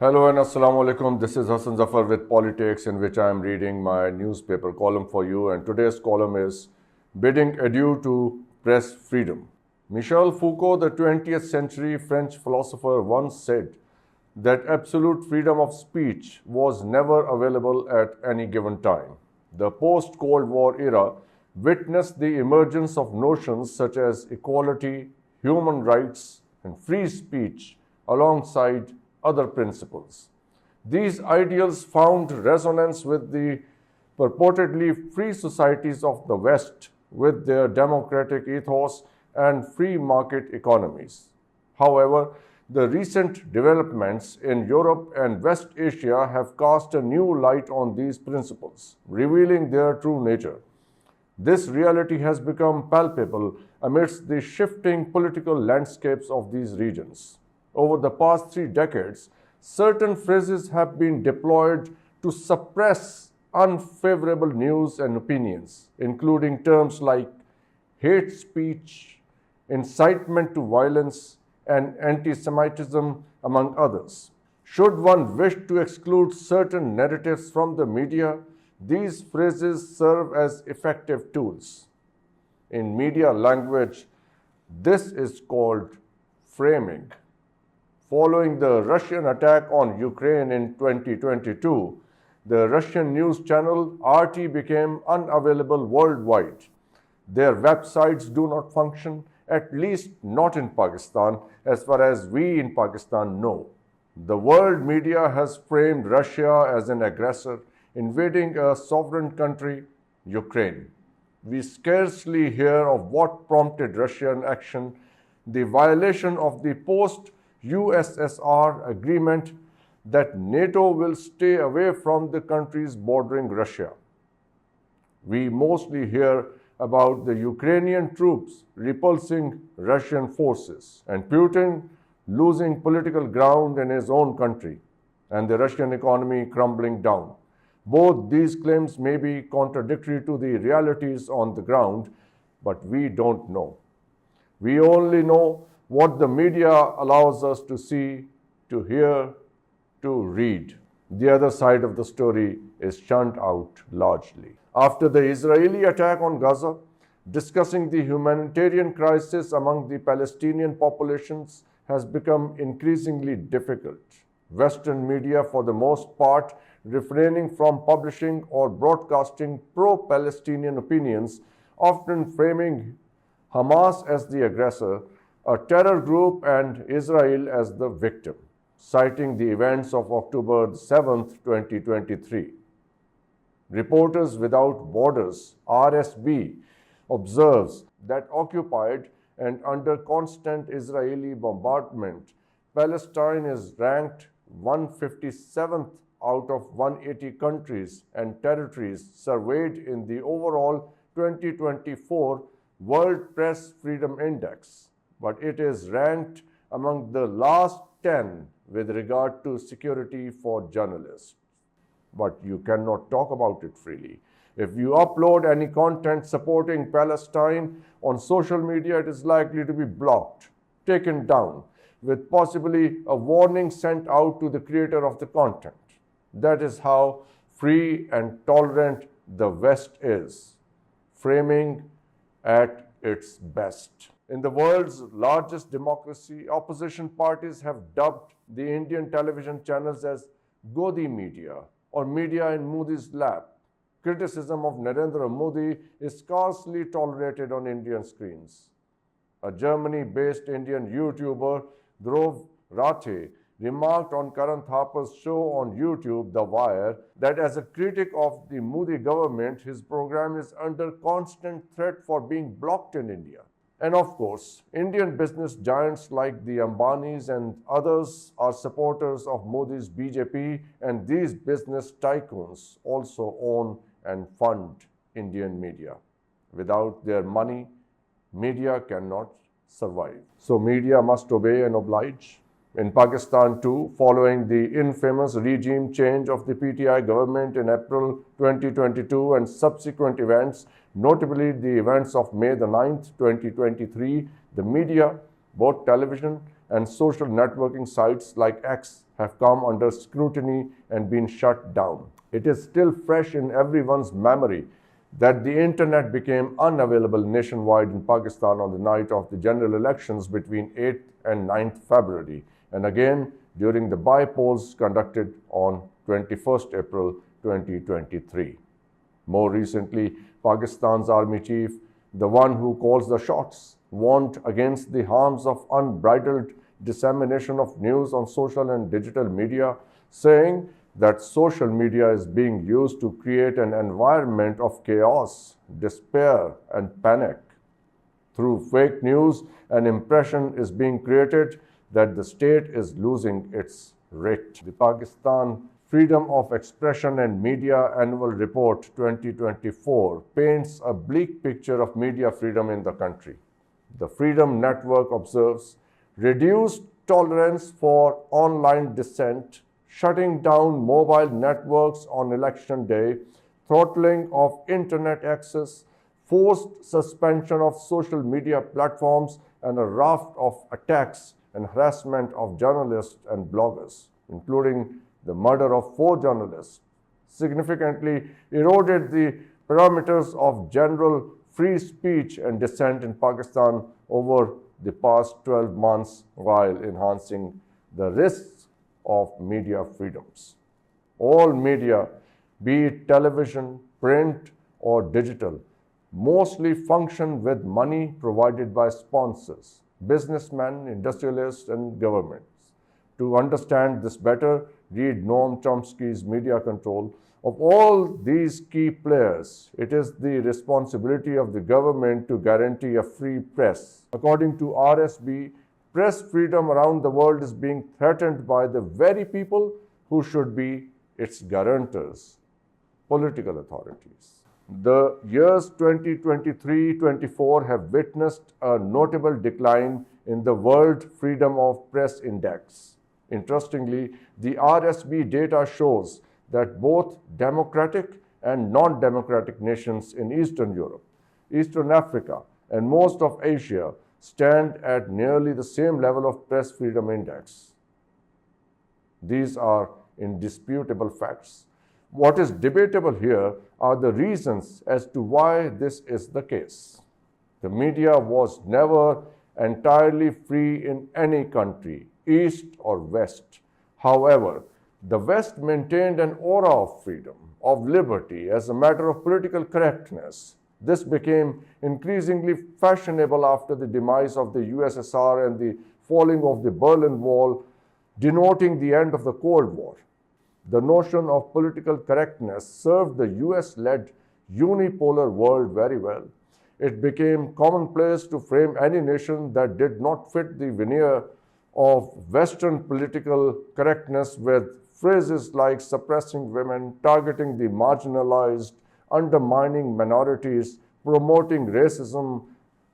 Hello and Assalamu alaikum. This is Hasan Zafar with POLiTAKES, in which I am reading my newspaper column for you. And today's column is Bidding Adieu to Press Freedom. Michel Foucault, the 20th century French philosopher, once said that absolute freedom of speech was never available at any given time. The post-Cold War era witnessed the emergence of notions such as equality, human rights, and free speech alongside other principles. These ideals found resonance with the purportedly free societies of the West with their democratic ethos and free market economies. However, the recent developments in Europe and West Asia have cast a new light on these principles, revealing their true nature. This reality has become palpable amidst the shifting political landscapes of these regions. Over the past 3 decades, certain phrases have been deployed to suppress unfavorable news and opinions, including terms like hate speech, incitement to violence, and anti-Semitism, among others. Should one wish to exclude certain narratives from the media, these phrases serve as effective tools. In media language, this is called framing. Following the Russian attack on Ukraine in 2022, the Russian news channel RT became unavailable worldwide. Their websites do not function, at least not in Pakistan, as far as we in Pakistan know. The world media has framed Russia as an aggressor, invading a sovereign country, Ukraine. We scarcely hear of what prompted Russian action, the violation of the post-USSR agreement that NATO will stay away from the countries bordering Russia. We mostly hear about the Ukrainian troops repulsing Russian forces and Putin losing political ground in his own country and the Russian economy crumbling down. Both these claims may be contradictory to the realities on the ground, but we don't know. We only know what the media allows us to see, to hear, to read. The other side of the story is shunned out largely. After the Israeli attack on Gaza, discussing the humanitarian crisis among the Palestinian populations has become increasingly difficult. Western media, for the most part, refraining from publishing or broadcasting pro-Palestinian opinions, often framing Hamas as the aggressor, a terror group, and Israel as the victim, citing the events of October 7, 2023. Reporters Without Borders, RSB, observes that occupied and under constant Israeli bombardment, Palestine is ranked 157th out of 180 countries and territories surveyed in the overall 2024 World Press Freedom Index, but it is ranked among the last 10 with regard to security for journalists. But you cannot talk about it freely. If you upload any content supporting Palestine on social media, it is likely to be blocked, taken down, with possibly a warning sent out to the creator of the content. That is how free and tolerant the West is, framing at its best. In the world's largest democracy, opposition parties have dubbed the Indian television channels as Godi media or media in Modi's lap. Criticism of Narendra Modi is scarcely tolerated on Indian screens. A Germany-based Indian YouTuber, Dhruv Rathe, remarked on Karan Thapar's show on YouTube, The Wire, that as a critic of the Modi government, his program is under constant threat for being blocked in India. And of course, Indian business giants like the Ambanis and others are supporters of Modi's BJP, and these business tycoons also own and fund Indian media. Without their money, media cannot survive. So media must obey and oblige. In Pakistan too, following the infamous regime change of the PTI government in April 2022 and subsequent events, notably the events of May the 9th, 2023, the media, both television and social networking sites like X, have come under scrutiny and been shut down. It is still fresh in everyone's memory that the internet became unavailable nationwide in Pakistan on the night of the general elections between 8th and 9th February, and again during the by-polls conducted on 21st April 2023. More recently, Pakistan's army chief, the one who calls the shots, warned against the harms of unbridled dissemination of news on social and digital media, saying that social media is being used to create an environment of chaos, despair, and panic. Through fake news, an impression is being created that the state is losing its writ. The Pakistan Freedom of Expression and Media Annual Report 2024 paints a bleak picture of media freedom in the country. The Freedom Network observes reduced tolerance for online dissent, shutting down mobile networks on election day, throttling of internet access, forced suspension of social media platforms, and a raft of attacks and harassment of journalists and bloggers, including the murder of 4 journalists, significantly eroded the parameters of general free speech and dissent in Pakistan over the past 12 months while enhancing the risks of media freedoms. All media, be it television, print, or digital, mostly function with money provided by sponsors, businessmen, industrialists, and governments. To understand this better, read Noam Chomsky's Media Control. Of all these key players, it is the responsibility of the government to guarantee a free press. According to RSB, press freedom around the world is being threatened by the very people who should be its guarantors, political authorities. The years 2023-24 have witnessed a notable decline in the World Freedom of Press Index. Interestingly, the RSB data shows that both democratic and non-democratic nations in Eastern Europe, Eastern Africa, and most of Asia stand at nearly the same level of press freedom index. These are indisputable facts. What is debatable here are the reasons as to why this is the case. The media was never entirely free in any country, East or West. However, the West maintained an aura of freedom, of liberty as a matter of political correctness. This became increasingly fashionable after the demise of the USSR and the falling of the Berlin Wall, denoting the end of the Cold War. The notion of political correctness served the US-led unipolar world very well. It became commonplace to frame any nation that did not fit the veneer of Western political correctness with phrases like suppressing women, targeting the marginalized, undermining minorities, promoting racism,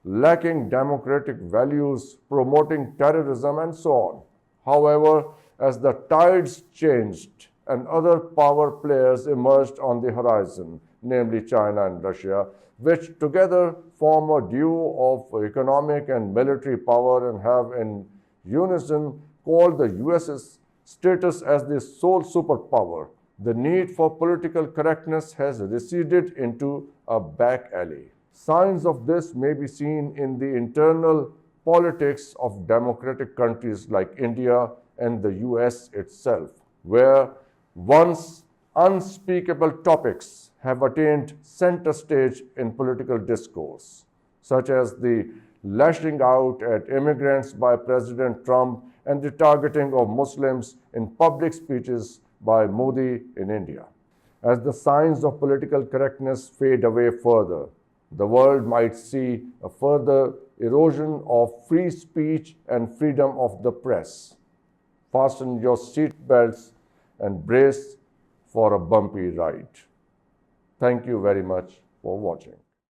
lacking democratic values, promoting terrorism, and so on. However, as the tides changed and other power players emerged on the horizon, namely China and Russia, which together form a duo of economic and military power and have in unison called the US's status as the sole superpower, the need for political correctness has receded into a back alley. Signs of this may be seen in the internal politics of democratic countries like India and the US itself, where once unspeakable topics have attained center stage in political discourse, such as the lashing out at immigrants by President Trump and the targeting of Muslims in public speeches by Modi in India. As the signs of political correctness fade away further, the world might see a further erosion of free speech and freedom of the press. Fasten your seat belts and brace for a bumpy ride. Thank you very much for watching.